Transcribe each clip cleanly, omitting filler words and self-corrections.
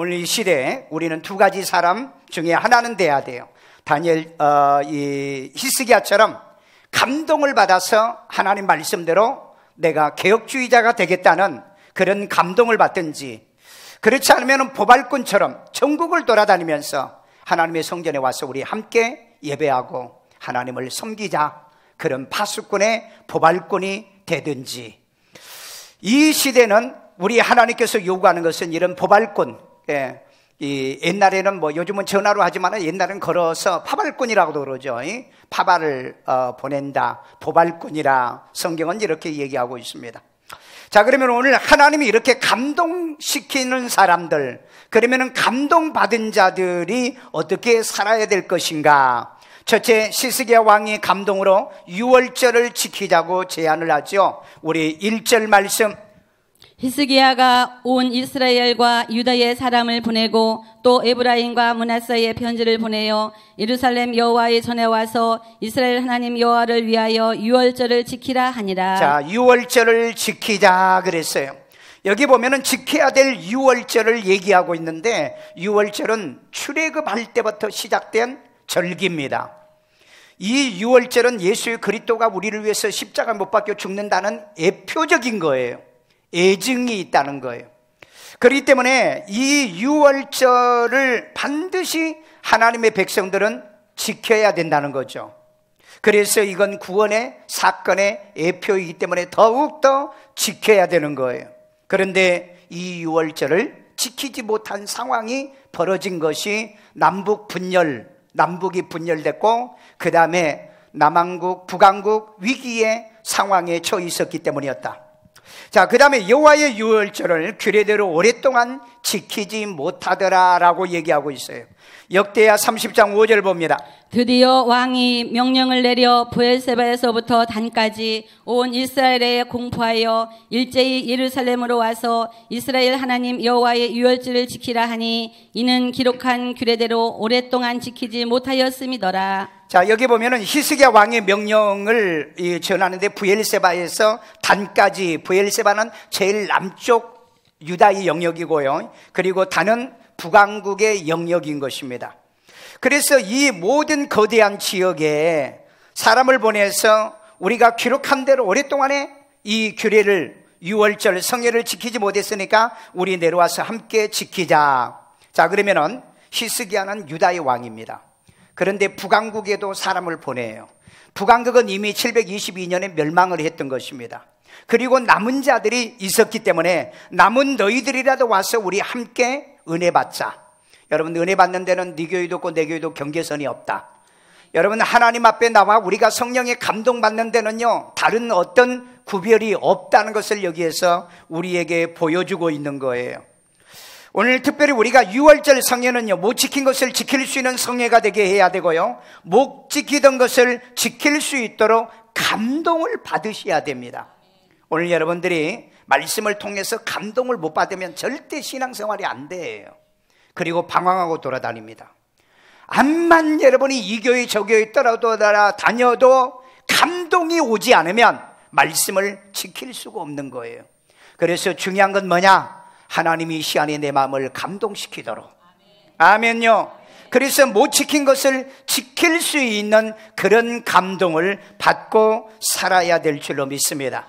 오늘 이 시대에 우리는 두 가지 사람 중에 하나는 돼야 돼요. 이 히스기야처럼 감동을 받아서 하나님 말씀대로 내가 개혁주의자가 되겠다는 그런 감동을 받든지, 그렇지 않으면 보발꾼처럼 전국을 돌아다니면서 하나님의 성전에 와서 우리 함께 예배하고 하나님을 섬기자, 그런 파수꾼의 보발꾼이 되든지. 이 시대는 우리 하나님께서 요구하는 것은 이런 보발꾼, 이 옛날에는 요즘은 전화로 하지만 옛날에는 걸어서 파발꾼이라고도 그러죠. 파발을 보낸다, 보발꾼이라 성경은 이렇게 얘기하고 있습니다. 자, 그러면 오늘 하나님이 이렇게 감동시키는 사람들, 그러면 감동받은 자들이 어떻게 살아야 될 것인가? 첫째, 히스기야 왕이 감동으로 유월절을 지키자고 제안을 하죠. 우리 1절 말씀. 히스기야가 온 이스라엘과 유다의 사람을 보내고 또 에브라임과 므낫세의 편지를 보내어 예루살렘 여호와의 전에 와서 이스라엘 하나님 여호와를 위하여 유월절을 지키라 하니라. 자, 유월절을 지키자 그랬어요. 여기 보면은 지켜야 될 유월절을 얘기하고 있는데, 유월절은 출애굽할 때부터 시작된 절기입니다. 이 유월절은 예수 그리스도가 우리를 위해서 십자가 못 박혀 죽는다는 예표적인 거예요. 애증이 있다는 거예요. 그렇기 때문에 이 유월절을 반드시 하나님의 백성들은 지켜야 된다는 거죠. 그래서 이건 구원의 사건의 예표이기 때문에 더욱더 지켜야 되는 거예요. 그런데 이 유월절을 지키지 못한 상황이 벌어진 것이 남북이 분열됐고, 그 다음에 남한국, 북한국 위기의 상황에 처해 있었기 때문이었다. 자, 그 다음에 여호와의 유월절을 규례대로 오랫동안 지키지 못하더라라고 얘기하고 있어요. 역대하 30장 5절 봅니다. 드디어 왕이 명령을 내려 브엘세바에서부터 단까지 온 이스라엘에 공포하여 일제히 예루살렘으로 와서 이스라엘 하나님 여호와의 유월절을 지키라 하니 이는 기록한 규례대로 오랫동안 지키지 못하였음이더라. 자, 여기 보면은 히스기야 왕의 명령을 전하는데 브엘세바에서 단까지, 브엘세바는 제일 남쪽 유다의 영역이고요. 그리고 단은 북왕국의 영역인 것입니다. 그래서 이 모든 거대한 지역에 사람을 보내서 우리가 기록한 대로 오랫동안에 이 규례를, 유월절 성회를 지키지 못했으니까 우리 내려와서 함께 지키자. 자, 그러면은 히스기야는 유다의 왕입니다. 그런데 북왕국에도 사람을 보내요. 북왕국은 이미 722년에 멸망을 했던 것입니다. 그리고 남은 자들이 있었기 때문에 남은 너희들이라도 와서 우리 함께 은혜 받자. 여러분, 은혜 받는 데는 네 교회도 없고 내 교회도 경계선이 없다. 여러분, 하나님 앞에 나와 우리가 성령에 감동받는 데는요, 다른 어떤 구별이 없다는 것을 여기에서 우리에게 보여주고 있는 거예요. 오늘 특별히 우리가 유월절 성회는요, 못 지킨 것을 지킬 수 있는 성회가 되게 해야 되고요, 못 지키던 것을 지킬 수 있도록 감동을 받으셔야 됩니다. 오늘 여러분들이 말씀을 통해서 감동을 못 받으면 절대 신앙생활이 안 돼요. 그리고 방황하고 돌아다닙니다. 암만 여러분이 이 교회 저 교회 다녀도 감동이 오지 않으면 말씀을 지킬 수가 없는 거예요. 그래서 중요한 건 뭐냐? 하나님이 이 시간에 내 마음을 감동시키도록. 아멘요. 그래서 못 지킨 것을 지킬 수 있는 그런 감동을 받고 살아야 될 줄로 믿습니다.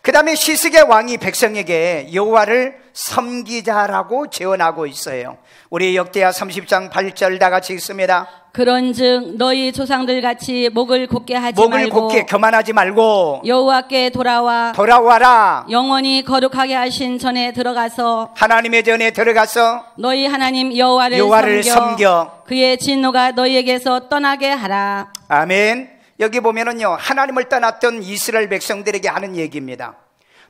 그 다음에 히스기야 왕이 백성에게 여호와를 섬기자라고 제언하고 있어요. 우리 역대하 30장 8절 다 같이 읽습니다. 그런즉 너희 조상들 같이 목을 곧게 하지 목을 말고 곧게 교만하지 말고 여호와께 돌아와라. 영원히 거룩하게 하신 전에 들어가서 하나님의 전에 들어가서 너희 하나님 여호와를 섬겨 그의 진노가 너희에게서 떠나게 하라. 아멘. 여기 보면은요, 하나님을 떠났던 이스라엘 백성들에게 하는 얘기입니다.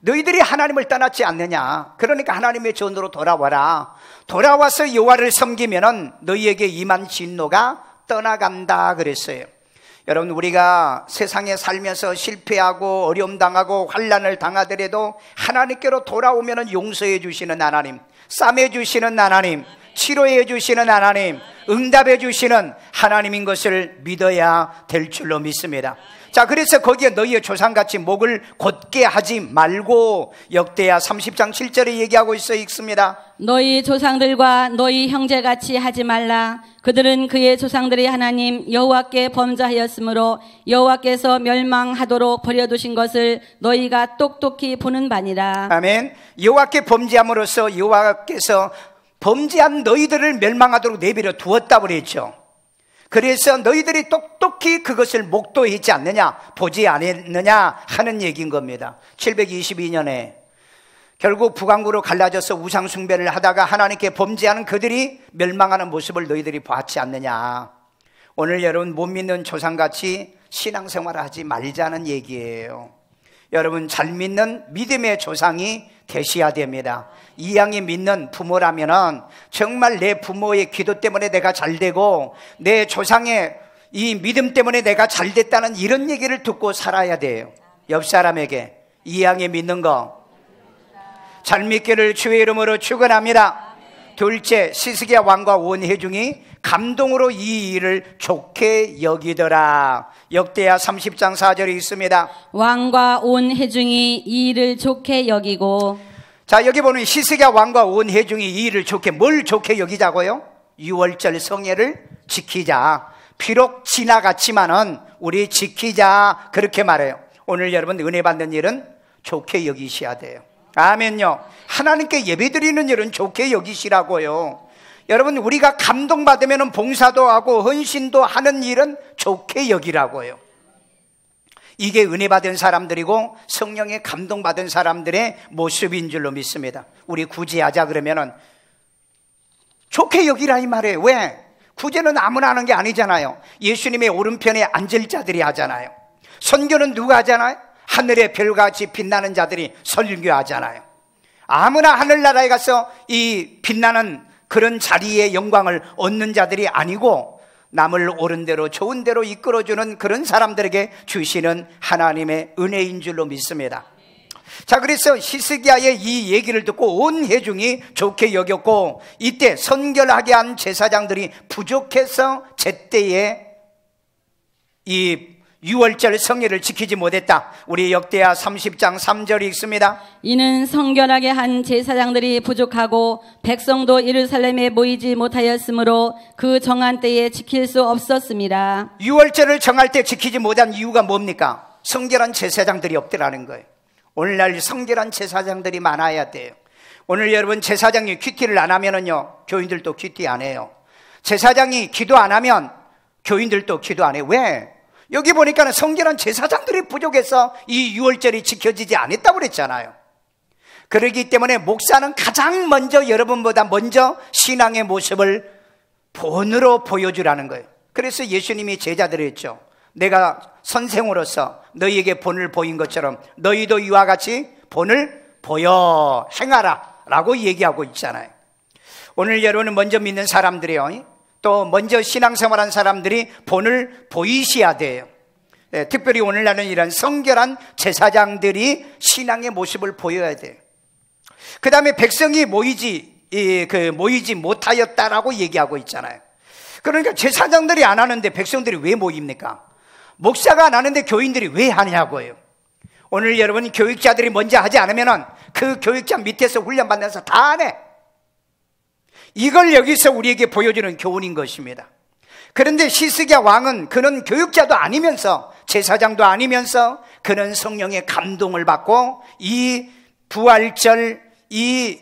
너희들이 하나님을 떠났지 않느냐? 그러니까 하나님의 전으로 돌아와라. 돌아와서 여호와를 섬기면은 너희에게 임한 진노가 떠나간다 그랬어요. 여러분, 우리가 세상에 살면서 실패하고 어려움 당하고 환난을 당하더라도 하나님께로 돌아오면은 용서해 주시는 하나님, 싸매 주시는 하나님, 치료해 주시는 하나님, 응답해 주시는 하나님인 것을 믿어야 될 줄로 믿습니다. 자, 그래서 거기에 너희의 조상같이 목을 곧게 하지 말고 역대하 30장 7절에 얘기하고 있습니다. 너희 조상들과 너희 형제같이 하지 말라. 그들은 그의 조상들의 하나님 여호와께 범죄하였으므로 여호와께서 멸망하도록 버려두신 것을 너희가 똑똑히 보는 바니라. 아멘. 여호와께 범죄함으로써 여호와께서 범죄한 너희들을 멸망하도록 내버려 두었다고 그랬죠. 그래서 너희들이 똑똑히 그것을 목도하지 않느냐, 보지 않았느냐 하는 얘기인 겁니다. 722년에 결국 북왕국으로 갈라져서 우상 숭배를 하다가 하나님께 범죄하는 그들이 멸망하는 모습을 너희들이 봤지 않느냐. 오늘 여러분 못 믿는 조상같이 신앙생활을 하지 말자는 얘기예요. 여러분 잘 믿는 믿음의 조상이 되셔야 됩니다. 이양이 믿는 부모라면은 정말 내 부모의 기도 때문에 내가 잘 되고 내 조상의 이 믿음 때문에 내가 잘 됐다는 이런 얘기를 듣고 살아야 돼요. 옆 사람에게 이양이 믿는 거 잘 믿기를 주의 이름으로 축원합니다. 둘째, 시스기야 왕과 온 회중이 감동으로 이 일을 좋게 여기더라. 역대하 30장 4절에 있습니다. 왕과 온 회중이 이 일을 좋게 여기고. 자, 여기 보면 시스기야 왕과 온 회중이 이 일을 좋게, 뭘 좋게 여기자고요? 6월절 성회를 지키자. 비록 지나갔지만은 우리 지키자, 그렇게 말해요. 오늘 여러분 은혜 받는 일은 좋게 여기셔야 돼요. 아멘요. 하나님께 예배드리는 일은 좋게 여기시라고요. 여러분 우리가 감동받으면 봉사도 하고 헌신도 하는 일은 좋게 여기라고요. 이게 은혜 받은 사람들이고 성령에 감동받은 사람들의 모습인 줄로 믿습니다. 우리 구제하자 그러면은 좋게 여기라 이 말이에요. 왜? 구제는 아무나 하는 게 아니잖아요. 예수님의 오른편에 앉을 자들이 하잖아요. 선교는 누가 하잖아요? 하늘의 별같이 빛나는 자들이 설교하잖아요. 아무나 하늘나라에 가서 이 빛나는 그런 자리의 영광을 얻는 자들이 아니고 남을 옳은 대로 좋은 대로 이끌어주는 그런 사람들에게 주시는 하나님의 은혜인 줄로 믿습니다. 자, 그래서 히스기야의 이 얘기를 듣고 온 회중이 좋게 여겼고 이때 선결하게 한 제사장들이 부족해서 제때에 이 6월절 성회를 지키지 못했다. 우리 역대하 30장 3절이 있습니다. 이는 성결하게 한 제사장들이 부족하고 백성도 예루살렘에 모이지 못하였으므로 그 정한 때에 지킬 수 없었습니다. 6월절을 정할 때 지키지 못한 이유가 뭡니까? 성결한 제사장들이 없더라는 거예요. 오늘날 성결한 제사장들이 많아야 돼요. 오늘 여러분 제사장이 큐티를 안 하면은요, 교인들도 큐티 안 해요. 제사장이 기도 안 하면 교인들도 기도 안 해요. 왜? 여기 보니까 성결한 제사장들이 부족해서 이 6월절이 지켜지지 않았다고 그랬잖아요. 그렇기 때문에 목사는 가장 먼저 여러분보다 먼저 신앙의 모습을 본으로 보여주라는 거예요. 그래서 예수님이 제자들이 했죠. 내가 선생으로서 너희에게 본을 보인 것처럼 너희도 이와 같이 본을 보여 행하라 라고 얘기하고 있잖아요. 오늘 여러분은 먼저 믿는 사람들이요, 또 먼저 신앙생활한 사람들이 본을 보이셔야 돼요. 네, 특별히 오늘날은 이런 성결한 제사장들이 신앙의 모습을 보여야 돼요. 그 다음에 백성이 모이지 못하였다라고 얘기하고 있잖아요. 그러니까 제사장들이 안 하는데 백성들이 왜 모입니까? 목사가 안 하는데 교인들이 왜 하냐고요. 오늘 여러분 교육자들이 먼저 하지 않으면 그 교육자 밑에서 훈련받면서 다 안 해. 이걸 여기서 우리에게 보여주는 교훈인 것입니다. 그런데 히스기야 왕은 그는 교육자도 아니면서 제사장도 아니면서 그는 성령의 감동을 받고 이 부활절 이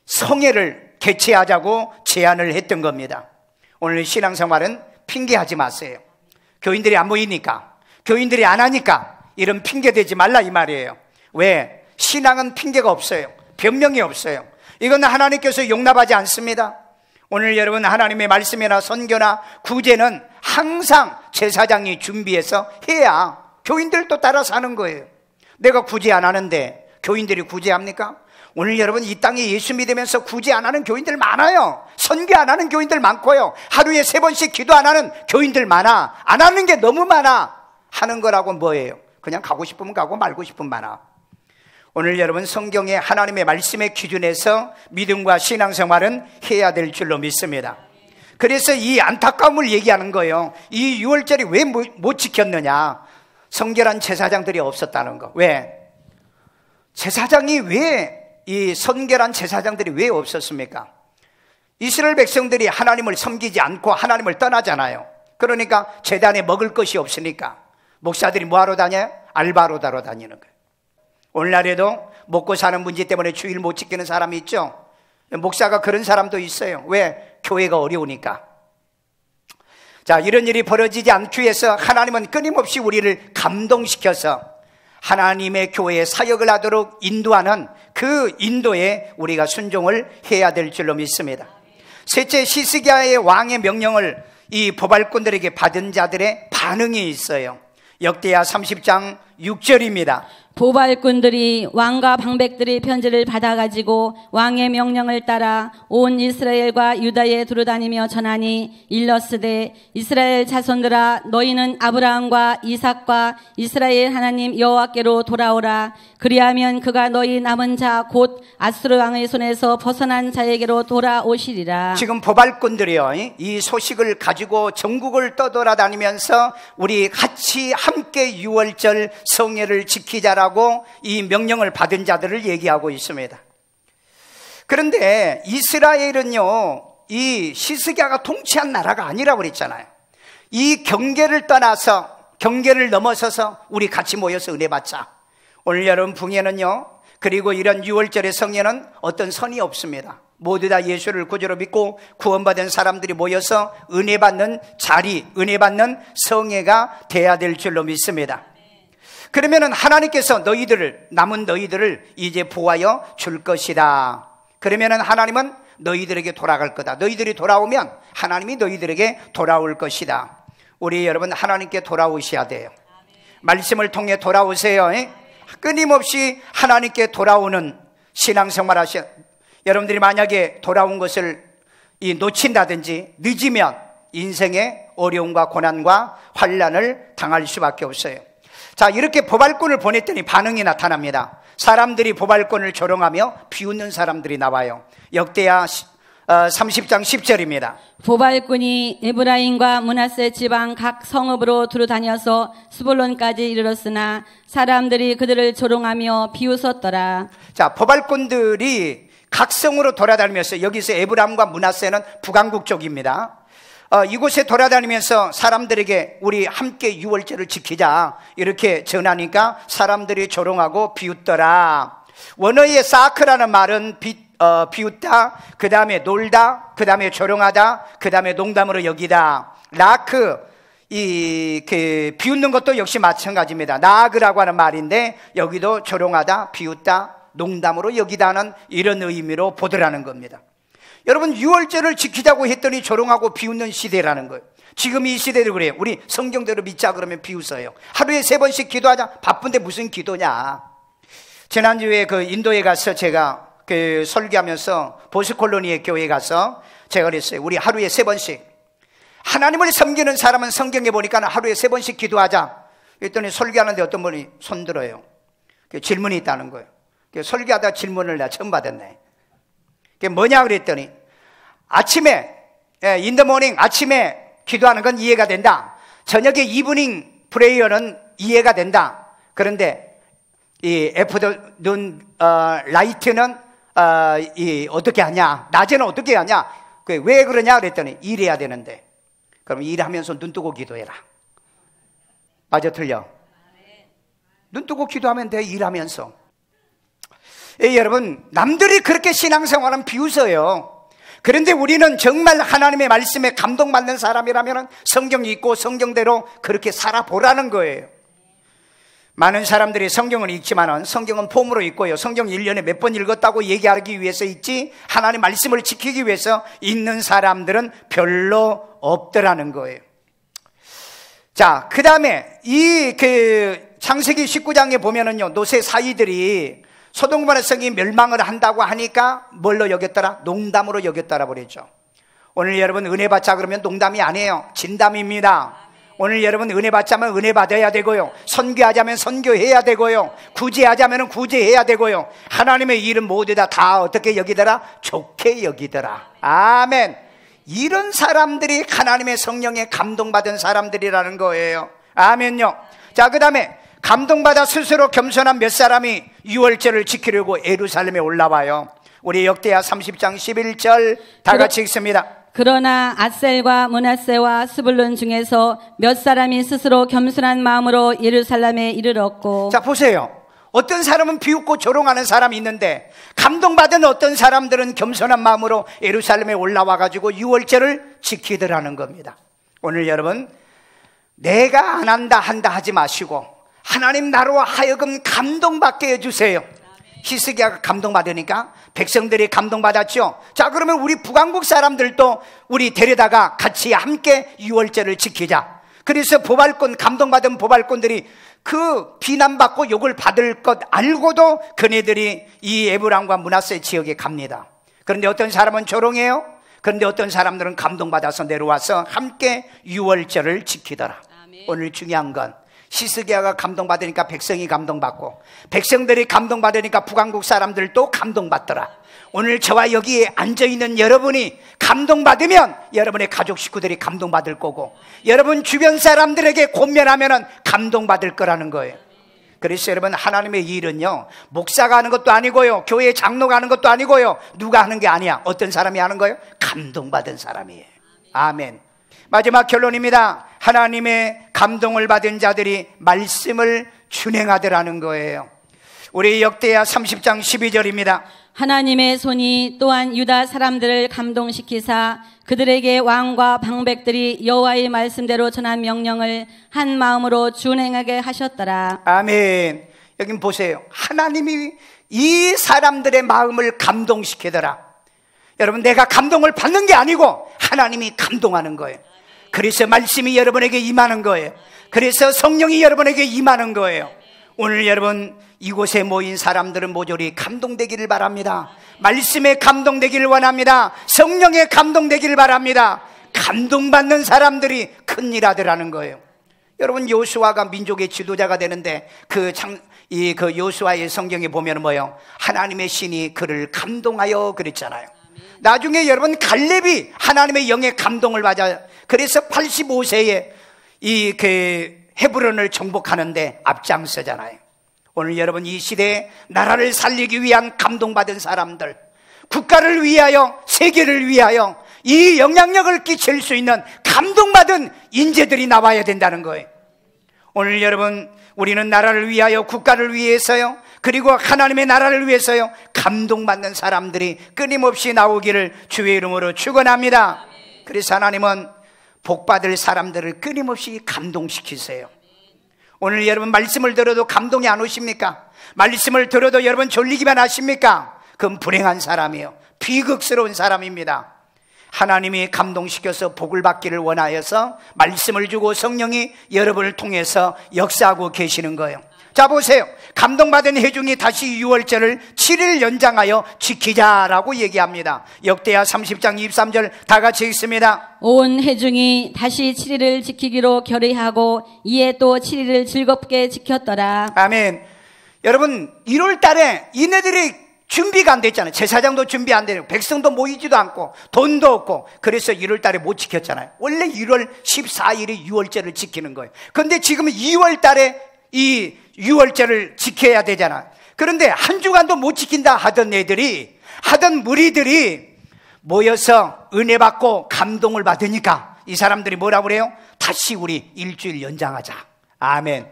성회를 개최하자고 제안을 했던 겁니다. 오늘 신앙생활은 핑계하지 마세요. 교인들이 안 모이니까, 교인들이 안 하니까 이런 핑계 대지 말라 이 말이에요. 왜? 신앙은 핑계가 없어요. 변명이 없어요. 이건 하나님께서 용납하지 않습니다. 오늘 여러분 하나님의 말씀이나 선교나 구제는 항상 제사장이 준비해서 해야 교인들도 따라서 하는 거예요. 내가 구제 안 하는데 교인들이 구제합니까? 오늘 여러분 이 땅에 예수 믿으면서 구제 안 하는 교인들 많아요. 선교 안 하는 교인들 많고요. 하루에 3번씩 기도 안 하는 교인들 많아. 안 하는 게 너무 많아. 하는 거라고 뭐예요? 그냥 가고 싶으면 가고 말고 싶으면 많아. 오늘 여러분 성경의 하나님의 말씀의 기준에서 믿음과 신앙생활은 해야 될 줄로 믿습니다. 그래서 이 안타까움을 얘기하는 거예요. 이 유월절이 왜 못 지켰느냐? 성결한 제사장들이 없었다는 거. 왜? 제사장이 이 선결한 제사장들이 왜 없었습니까? 이스라엘 백성들이 하나님을 섬기지 않고 하나님을 떠나잖아요. 그러니까 제단에 먹을 것이 없으니까 목사들이 뭐하러 다녀요? 알바로 다니는 거예요. 오늘날에도 먹고 사는 문제 때문에 주일 못 지키는 사람이 있죠. 목사가 그런 사람도 있어요. 왜? 교회가 어려우니까. 자, 이런 일이 벌어지지 않기 위해서 하나님은 끊임없이 우리를 감동시켜서 하나님의 교회에 사역을 하도록 인도하는 그 인도에 우리가 순종을 해야 될 줄로 믿습니다. 셋째, 시스기야의 왕의 명령을 이 보발꾼들에게 받은 자들의 반응이 있어요. 역대하 30장 6절입니다. 보발꾼들이 왕과 방백들의 편지를 받아가지고 왕의 명령을 따라 온 이스라엘과 유다에 두루다니며 전하니 일러스되 이스라엘 자손들아 너희는 아브라함과 이삭과 이스라엘 하나님 여호와께로 돌아오라. 그리하면 그가 너희 남은 자 곧 아수르 왕의 손에서 벗어난 자에게로 돌아오시리라. 지금 보발꾼들이요, 이 소식을 가지고 전국을 떠돌아다니면서 우리 같이 함께 유월절 성회를 지키자라고 이 명령을 받은 자들을 얘기하고 있습니다. 그런데 이스라엘은요, 이 시스기야가 통치한 나라가 아니라고 그랬잖아요. 이 경계를 떠나서, 경계를 넘어서서 우리 같이 모여서 은혜 받자. 오늘 여러분 붕에는요, 그리고 이런 유월절의 성회는 어떤 선이 없습니다. 모두 다 예수를 구주로 믿고 구원받은 사람들이 모여서 은혜 받는 자리, 은혜 받는 성회가 돼야 될 줄로 믿습니다. 그러면은 하나님께서 남은 너희들을 이제 보호하여 줄 것이다. 그러면은 하나님은 너희들에게 돌아갈 거다. 너희들이 돌아오면 하나님이 너희들에게 돌아올 것이다. 우리 여러분 하나님께 돌아오셔야 돼요. 말씀을 통해 돌아오세요. 끊임없이 하나님께 돌아오는 신앙생활 하셔. 여러분들이 만약에 돌아온 것을 놓친다든지 늦으면 인생의 어려움과 고난과 환난을 당할 수밖에 없어요. 자, 이렇게 보발꾼을 보냈더니 반응이 나타납니다. 사람들이 보발꾼을 조롱하며 비웃는 사람들이 나와요. 역대하 30장 10절입니다. 보발꾼이 에브라임과 므낫세 지방 각 성읍으로 두루다녀서 스불론까지 이르렀으나 사람들이 그들을 조롱하며 비웃었더라. 자, 보발꾼들이 각 성으로 돌아다니면서, 여기서 에브라임과 므낫세는 북왕국 쪽입니다. 이곳에 돌아다니면서 사람들에게 우리 함께 유월절을 지키자 이렇게 전하니까 사람들이 조롱하고 비웃더라. 원어의 사크라는 말은 비웃다, 그 다음에 놀다, 그 다음에 조롱하다, 그 다음에 농담으로 여기다. 라크, 비웃는 것도 역시 마찬가지입니다. 나그라고 하는 말인데 여기도 조롱하다, 비웃다, 농담으로 여기다는 이런 의미로 보더라는 겁니다. 여러분, 유월절을 지키자고 했더니 조롱하고 비웃는 시대라는 거예요. 지금 이 시대도 그래요. 우리 성경대로 믿자 그러면 비웃어요. 하루에 3번씩 기도하자. 바쁜데 무슨 기도냐. 지난주에 인도에 가서 제가 설교하면서 보스콜로니의 교회에 가서 제가 그랬어요. 우리 하루에 3번씩. 하나님을 섬기는 사람은 성경에 보니까 하루에 3번씩 기도하자. 그랬더니 설교하는데 어떤 분이 손들어요. 질문이 있다는 거예요. 설교하다 질문을 내가 처음 받았네. 그게 뭐냐 그랬더니 아침에 in the morning, 아침에 기도하는 건 이해가 된다. 저녁에 이브닝 프레이어는 이해가 된다. 그런데 이 애프터눈 라이트는 어떻게 하냐, 낮에는 어떻게 하냐, 왜 그러냐 그랬더니 일해야 되는데. 그럼 일하면서 눈 뜨고 기도해라. 맞아 틀려? 눈 뜨고 기도하면 돼. 일하면서. 여러분, 남들이 그렇게 신앙생활은 비웃어요. 그런데 우리는 정말 하나님의 말씀에 감동받는 사람이라면 성경이 있고 성경대로 그렇게 살아보라는 거예요. 많은 사람들이 성경을 읽지만은 성경은 폼으로 읽고요, 성경 1년에 몇 번 읽었다고 얘기하기 위해서 읽지 하나님의 말씀을 지키기 위해서 읽는 사람들은 별로 없더라는 거예요. 자, 그 다음에 창세기 19장에 보면은요, 노새 사이들이 소돔과 성이 멸망을 한다고 하니까 뭘로 여겼더라? 농담으로 여겼더라 그랬죠. 오늘 여러분 은혜 받자 그러면 농담이 아니에요. 진담입니다. 오늘 여러분 은혜 받자면 은혜 받아야 되고요, 선교하자면 선교해야 되고요, 구제하자면 구제해야 되고요, 하나님의 일은 모두 다 어떻게 여기더라? 좋게 여기더라. 아멘. 이런 사람들이 하나님의 성령에 감동받은 사람들이라는 거예요. 아멘요. 자, 그 다음에 감동받아 스스로 겸손한 몇 사람이 유월절을 지키려고 예루살렘에 올라와요. 우리 역대하 30장 11절 다 같이 읽습니다. 그러나 아셀과 므낫세와 스불론 중에서 몇 사람이 스스로 겸손한 마음으로 예루살렘에 이르렀고. 자, 보세요. 어떤 사람은 비웃고 조롱하는 사람이 있는데 감동받은 어떤 사람들은 겸손한 마음으로 예루살렘에 올라와가지고 유월절을 지키더라는 겁니다. 오늘 여러분, 내가 안 한다 하지 마시고 하나님 나로 하여금 감동받게 해주세요. 히스기야가 감동받으니까 백성들이 감동받았죠. 자, 그러면 우리 북왕국 사람들도 우리 데려다가 같이 함께 유월절을 지키자. 그래서 보발꾼, 감동받은 보발꾼들이 그 비난받고 욕을 받을 것 알고도 그네들이 이 에브람과 므낫세 지역에 갑니다. 그런데 어떤 사람은 조롱해요. 그런데 어떤 사람들은 감동받아서 내려와서 함께 유월절을 지키더라. 아멘. 오늘 중요한 건 히스기야가 감동받으니까 백성이 감동받고 백성들이 감동받으니까 북왕국 사람들도 감동받더라. 오늘 저와 여기에 앉아있는 여러분이 감동받으면 여러분의 가족 식구들이 감동받을 거고 여러분 주변 사람들에게 권면하면 감동받을 거라는 거예요. 그래서 여러분, 하나님의 일은요, 목사가 하는 것도 아니고요, 교회 장로가 하는 것도 아니고요, 누가 하는 게 아니야. 어떤 사람이 하는 거예요? 감동받은 사람이에요. 아멘. 마지막 결론입니다. 하나님의 감동을 받은 자들이 말씀을 준행하더라는 거예요. 우리 역대하 30장 12절입니다. 하나님의 손이 또한 유다 사람들을 감동시키사 그들에게 왕과 방백들이 여호와의 말씀대로 전한 명령을 한 마음으로 준행하게 하셨더라. 아멘. 여기 보세요. 하나님이 이 사람들의 마음을 감동시키더라. 여러분, 내가 감동을 받는 게 아니고 하나님이 감동하는 거예요. 그래서 말씀이 여러분에게 임하는 거예요. 그래서 성령이 여러분에게 임하는 거예요. 오늘 여러분, 이곳에 모인 사람들은 모조리 감동되기를 바랍니다. 말씀에 감동되기를 원합니다. 성령에 감동되기를 바랍니다. 감동받는 사람들이 큰일 하더라는 거예요. 여러분, 요수아가 민족의 지도자가 되는데 그 요수아의 성경에 보면 뭐예요? 하나님의 신이 그를 감동하여 그랬잖아요. 나중에 여러분, 갈렙이 하나님의 영의 감동을 받아 그래서 85세에 헤브론을 정복하는데 앞장서잖아요. 오늘 여러분, 이 시대에 나라를 살리기 위한 감동받은 사람들, 국가를 위하여, 세계를 위하여 이 영향력을 끼칠 수 있는 감동받은 인재들이 나와야 된다는 거예요. 오늘 여러분, 우리는 나라를 위하여, 국가를 위해서요, 그리고 하나님의 나라를 위해서요, 감동받는 사람들이 끊임없이 나오기를 주의 이름으로 축원합니다. 그래서 하나님은 복받을 사람들을 끊임없이 감동시키세요. 오늘 여러분, 말씀을 들어도 감동이 안 오십니까? 말씀을 들어도 여러분 졸리기만 하십니까? 그건 불행한 사람이에요. 비극스러운 사람입니다. 하나님이 감동시켜서 복을 받기를 원하여서 말씀을 주고 성령이 여러분을 통해서 역사하고 계시는 거예요. 자, 보세요. 감동받은 회중이 다시 유월절을 7일 연장하여 지키자라고 얘기합니다. 역대하 30장 23절 다 같이 읽습니다. 온 회중이 다시 7일을 지키기로 결의하고 이에 또 7일을 즐겁게 지켰더라. 아멘. 여러분, 1월 달에 이네들이 준비가 안 됐잖아요. 제사장도 준비 안 되고 백성도 모이지도 않고 돈도 없고 그래서 1월 달에 못 지켰잖아요. 원래 1월 14일이 유월절을 지키는 거예요. 그런데 지금 2월 달에 이 유월절을 지켜야 되잖아. 그런데 한 주간도 못 지킨다 하던 무리들이 모여서 은혜 받고 감동을 받으니까 이 사람들이 뭐라고 그래요? 다시 우리 일주일 연장하자. 아멘.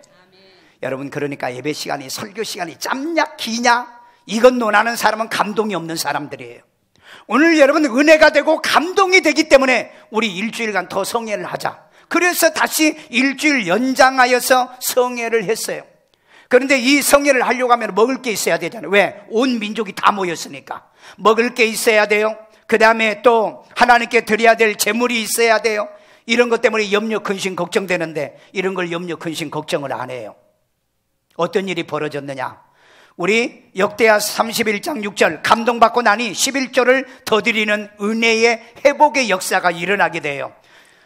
여러분, 그러니까 예배 시간이, 설교 시간이 짧냐 기냐 이건 논하는 사람은 감동이 없는 사람들이에요. 오늘 여러분, 은혜가 되고 감동이 되기 때문에 우리 일주일간 더 성회를 하자. 그래서 다시 일주일 연장하여서 성회를 했어요. 그런데 이 성회를 하려고 하면 먹을 게 있어야 되잖아요. 왜? 온 민족이 다 모였으니까 먹을 게 있어야 돼요. 그 다음에 또 하나님께 드려야 될 제물이 있어야 돼요. 이런 것 때문에 염려 근심 걱정되는데 이런 걸 염려 근심 걱정을 안 해요. 어떤 일이 벌어졌느냐? 우리 역대하 31장 6절 감동받고 나니 11조를 더 드리는 은혜의 회복의 역사가 일어나게 돼요.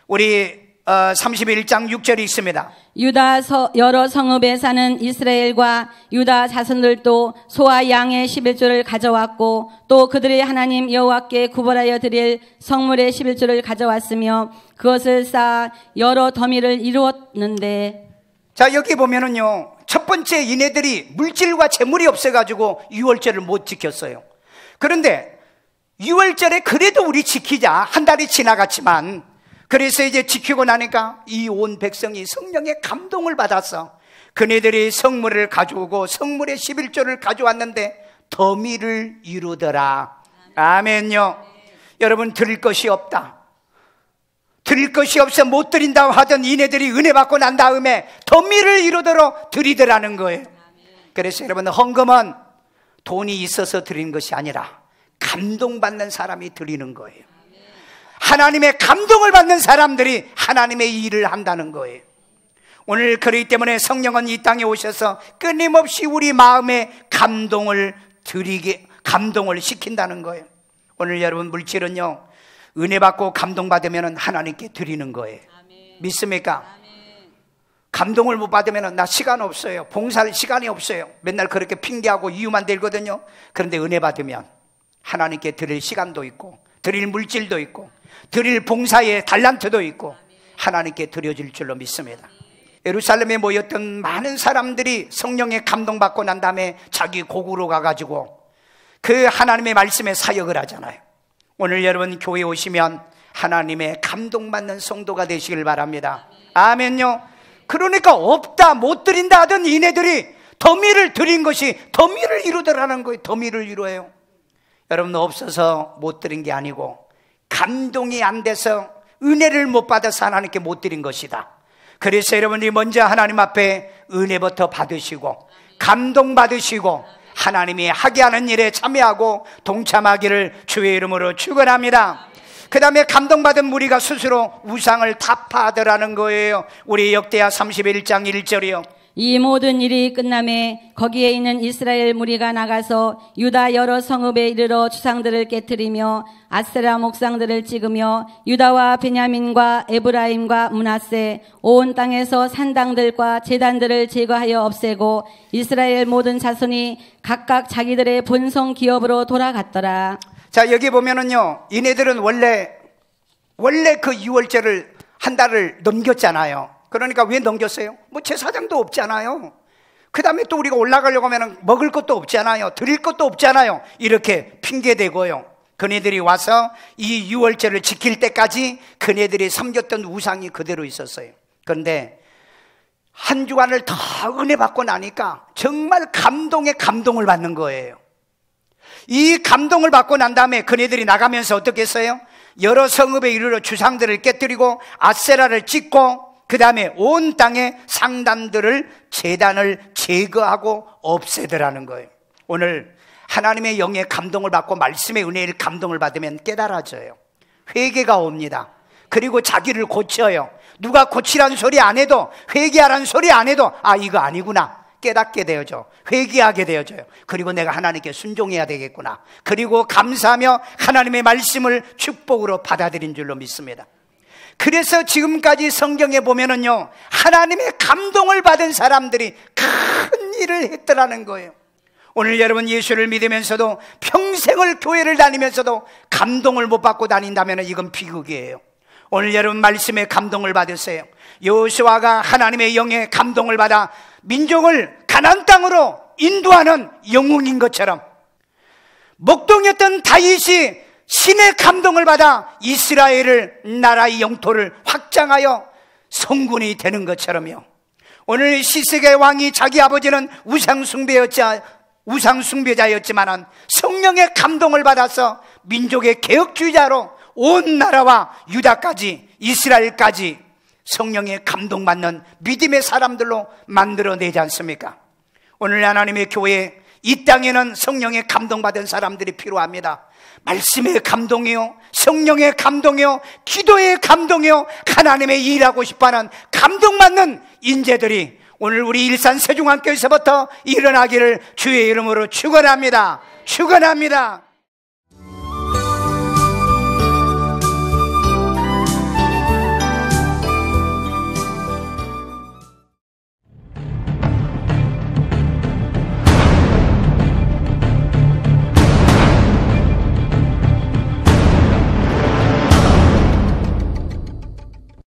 우리 31장 6절이 있습니다. 유다 여러 성읍에 사는 이스라엘과 유다 자손들도 소와 양의 11조를 가져왔고 또 그들의 하나님 여호와께 구벌하여 드릴 성물의 11조를 가져왔으며 그것을 쌓아 여러 더미를 이루었는데. 자, 여기 보면은요, 첫 번째 이네들이 물질과 재물이 없어가지고 유월절을 못 지켰어요. 그런데 유월절에 그래도 우리 지키자, 한 달이 지나갔지만 그래서 이제 지키고 나니까 이 온 백성이 성령의 감동을 받아서 그네들이 성물을 가져오고 성물의 11조를 가져왔는데 더미를 이루더라. 아멘요. 여러분, 드릴 것이 없다, 드릴 것이 없어 못 드린다고 하던 이네들이 은혜 받고 난 다음에 더미를 이루도록 드리더라는 거예요. 그래서 여러분, 헌금은 돈이 있어서 드리는 것이 아니라 감동받는 사람이 드리는 거예요. 하나님의 감동을 받는 사람들이 하나님의 일을 한다는 거예요. 오늘 그렇기 때문에 성령은 이 땅에 오셔서 끊임없이 우리 마음에 감동을 시킨다는 거예요. 오늘 여러분, 물질은요, 은혜 받고 감동 받으면 하나님께 드리는 거예요. 믿습니까? 감동을 못 받으면 나 시간 없어요, 봉사할 시간이 없어요, 맨날 그렇게 핑계하고 이유만 들거든요. 그런데 은혜 받으면 하나님께 드릴 시간도 있고 드릴 물질도 있고 드릴 봉사의 달란트도 있고 하나님께 드려질 줄로 믿습니다. 예루살렘에 모였던 많은 사람들이 성령의 감동받고 난 다음에 자기 고국으로 가가지고 그 하나님의 말씀에 사역을 하잖아요. 오늘 여러분, 교회에 오시면 하나님의 감동받는 성도가 되시길 바랍니다. 아멘요. 그러니까 없다, 못 드린다 하던 이네들이 더미를 드린 것이 더미를 이루더라는 거예요. 더미를 이루어요. 여러분, 없어서 못 드린 게 아니고 감동이 안 돼서 은혜를 못 받아서 하나님께 못 드린 것이다. 그래서 여러분이 먼저 하나님 앞에 은혜부터 받으시고 감동 받으시고 하나님이 하게 하는 일에 참여하고 동참하기를 주의 이름으로 축원합니다. 그 다음에 감동받은 무리가 스스로 우상을 타파하더라는 거예요. 우리 역대하 31장 1절이요. 이 모든 일이 끝남에 거기에 있는 이스라엘 무리가 나가서 유다 여러 성읍에 이르러 주상들을 깨뜨리며 아세라 목상들을 찍으며 유다와 베냐민과 에브라임과 므낫세 온 땅에서 산당들과 제단들을 제거하여 없애고 이스라엘 모든 자손이 각각 자기들의 본성 기업으로 돌아갔더라. 자, 여기 보면은요, 이네들은 원래 그 유월절을 한 달을 넘겼잖아요. 그러니까 왜 넘겼어요? 뭐 제사장도 없잖아요. 그 다음에 또 우리가 올라가려고 하면 먹을 것도 없잖아요, 드릴 것도 없잖아요. 이렇게 핑계대고요, 그네들이 와서 이 유월절을 지킬 때까지 그네들이 섬겼던 우상이 그대로 있었어요. 그런데 한 주간을 더 은혜 받고 나니까 정말 감동에 감동을 받는 거예요. 이 감동을 받고 난 다음에 그네들이 나가면서 어떻게 했어요? 여러 성읍에 이르러 주상들을 깨뜨리고 아세라를 찍고 그 다음에 온 땅의 상단들을 제단을 제거하고 없애더라는 거예요. 오늘 하나님의 영의 감동을 받고 말씀의 은혜의 감동을 받으면 깨달아져요. 회개가 옵니다. 그리고 자기를 고쳐요. 누가 고치라는 소리 안 해도, 회개하라는 소리 안 해도 아, 이거 아니구나 깨닫게 되어져, 회개하게 되어져요. 그리고 내가 하나님께 순종해야 되겠구나. 그리고 감사하며 하나님의 말씀을 축복으로 받아들인 줄로 믿습니다. 그래서 지금까지 성경에 보면은요, 하나님의 감동을 받은 사람들이 큰 일을 했더라는 거예요. 오늘 여러분, 예수를 믿으면서도 평생을 교회를 다니면서도 감동을 못 받고 다닌다면 이건 비극이에요. 오늘 여러분, 말씀에 감동을 받으세요. 여호수아가 하나님의 영의 감동을 받아 민족을 가나안 땅으로 인도하는 영웅인 것처럼, 목동이었던 다윗이 신의 감동을 받아 이스라엘을, 나라의 영토를 확장하여 성군이 되는 것처럼요, 오늘 시스의 왕이 자기 아버지는 우상숭배자였지만 성령의 감동을 받아서 민족의 개혁주의자로 온 나라와 유다까지 이스라엘까지 성령의 감동받는 믿음의 사람들로 만들어내지 않습니까? 오늘 하나님의 교회, 이 땅에는 성령의 감동받은 사람들이 필요합니다. 말씀의 감동이요, 성령의 감동이요, 기도의 감동이요, 하나님의 일하고 싶어하는 감동받는 인재들이 오늘 우리 일산 세종안교에서부터 일어나기를 주의 이름으로 축원합니다. 축원합니다.